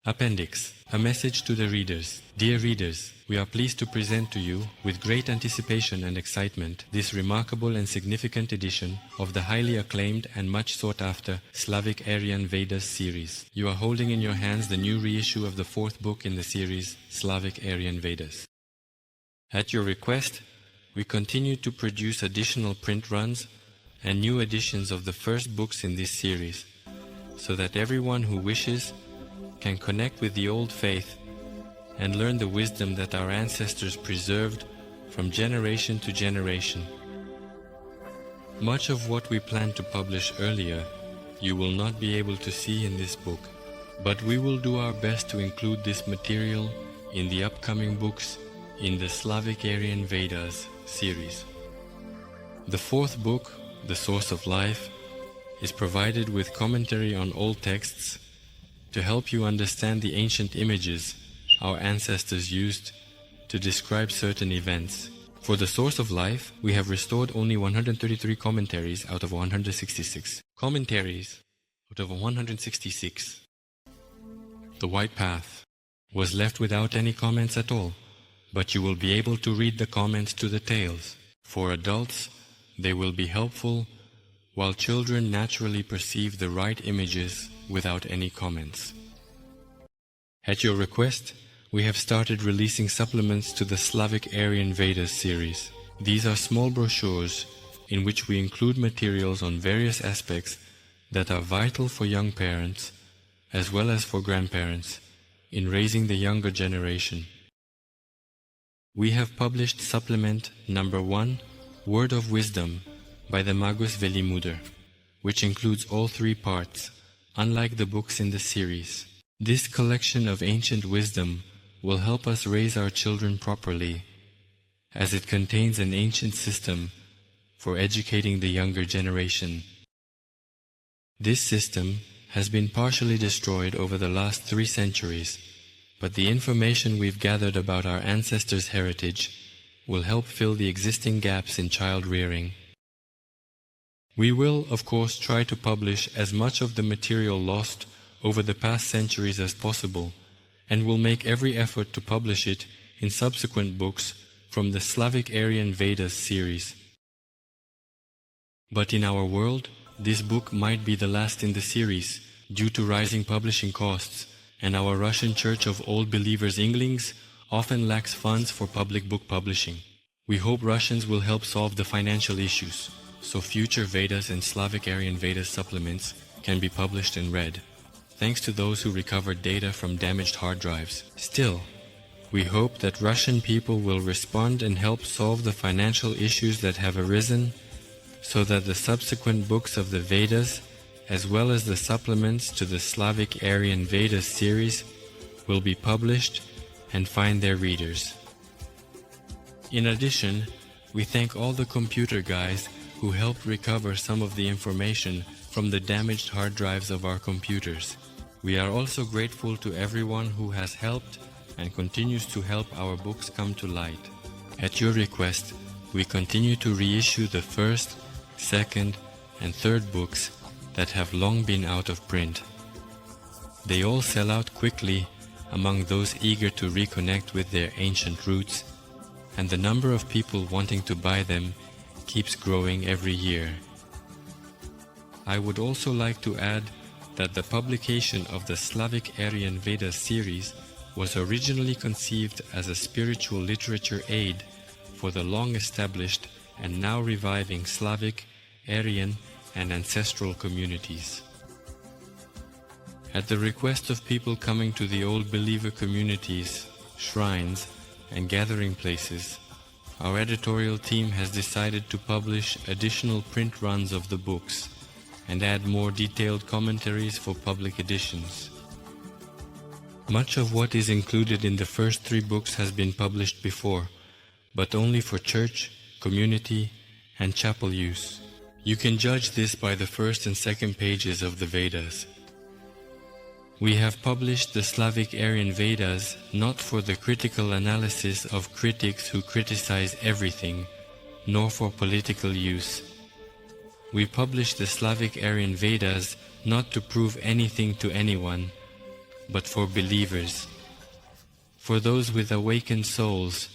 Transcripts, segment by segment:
Appendix. A message to the readers. Dear readers, we are pleased to present to you, with great anticipation and excitement, this remarkable and significant edition of the highly acclaimed and much sought-after Slavic Aryan Vedas series. You are holding in your hands the new reissue of the fourth book in the series, Slavic Aryan Vedas. At your request, we continue to produce additional print runs and new editions of the first books in this series, so that everyone who wishes can connect with the old faith and learn the wisdom that our ancestors preserved from generation to generation. Much of what we planned to publish earlier you will not be able to see in this book, but we will do our best to include this material in the upcoming books in the Slavic Aryan Vedas series. The fourth book, The Source of Life, is provided with commentary on old texts to help you understand the ancient images our ancestors used to describe certain events. For The Source of Life, we have restored only 133 commentaries out of 166. Commentaries out of 166. The White Path was left without any comments at all, but you will be able to read the comments to the tales. For adults, they will be helpful, while children naturally perceive the right images without any comments. At your request, we have started releasing supplements to the Slavic Aryan Vedas series. These are small brochures in which we include materials on various aspects that are vital for young parents as well as for grandparents in raising the younger generation. We have published supplement number 1, Word of Wisdom by the Magus Velimoeder, which includes all 3 parts, unlike the books in the series. This collection of ancient wisdom will help us raise our children properly, as it contains an ancient system for educating the younger generation. This system has been partially destroyed over the last 3 centuries, but the information we've gathered about our ancestors' heritage will help fill the existing gaps in child rearing. We will, of course, try to publish as much of the material lost over the past centuries as possible, and will make every effort to publish it in subsequent books from the Slavic Aryan Vedas series. But in our world, this book might be the last in the series due to rising publishing costs, and our Russian Church of Old Believers Inglings often lacks funds for public book publishing. We hope Russians will help solve the financial issues, so future Vedas and Slavic Aryan Vedas supplements can be published and read, thanks to those who recovered data from damaged hard drives. Still, we hope that Russian people will respond and help solve the financial issues that have arisen, so that the subsequent books of the Vedas, as well as the supplements to the Slavic Aryan Vedas series, will be published and find their readers. In addition, we thank all the computer guys who helped recover some of the information from the damaged hard drives of our computers. We are also grateful to everyone who has helped and continues to help our books come to light. At your request, we continue to reissue the first, second, and third books that have long been out of print. They all sell out quickly among those eager to reconnect with their ancient roots, and the number of people wanting to buy them keeps growing every year. I would also like to add that the publication of the Slavic Aryan Vedas series was originally conceived as a spiritual literature aid for the long-established and now reviving Slavic, Aryan, and ancestral communities. At the request of people coming to the old believer communities, shrines, and gathering places, our editorial team has decided to publish additional print runs of the books and add more detailed commentaries for public editions. Much of what is included in the first 3 books has been published before, but only for church, community, and chapel use. You can judge this by the first and second pages of the Vedas. We have published the Slavic Aryan Vedas not for the critical analysis of critics who criticize everything, nor for political use. We publish the Slavic Aryan Vedas not to prove anything to anyone, but for believers, for those with awakened souls,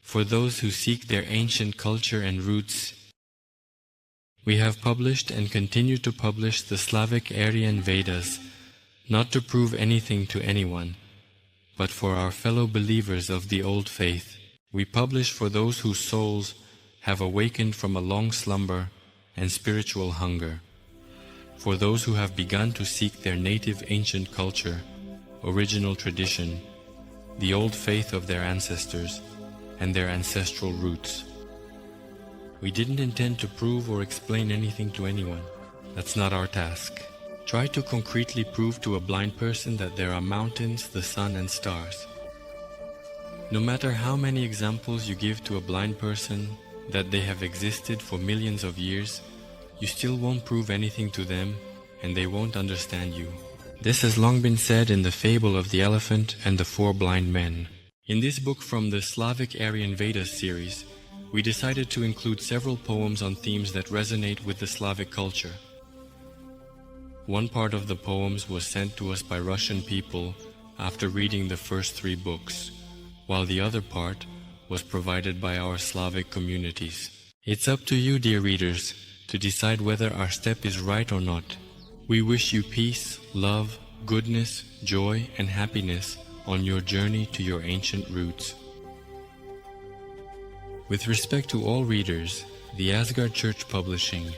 for those who seek their ancient culture and roots. We have published and continue to publish the Slavic Aryan Vedas, not to prove anything to anyone, but for our fellow believers of the old faith. We publish for those whose souls have awakened from a long slumber and spiritual hunger, for those who have begun to seek their native ancient culture, original tradition, the old faith of their ancestors, and their ancestral roots. We didn't intend to prove or explain anything to anyone. That's not our task. Try to concretely prove to a blind person that there are mountains, the sun, and stars. No matter how many examples you give to a blind person that they have existed for millions of years, you still won't prove anything to them, and they won't understand you. This has long been said in the fable of the elephant and the four blind men. In this book from the Slavic Aryan Vedas series, we decided to include several poems on themes that resonate with the Slavic culture. One part of the poems was sent to us by Russian people after reading the first 3 books, while the other part was provided by our Slavic communities. It's up to you, dear readers, to decide whether our step is right or not. We wish you peace, love, goodness, joy, and happiness on your journey to your ancient roots. With respect to all readers, the Asgard Church Publishing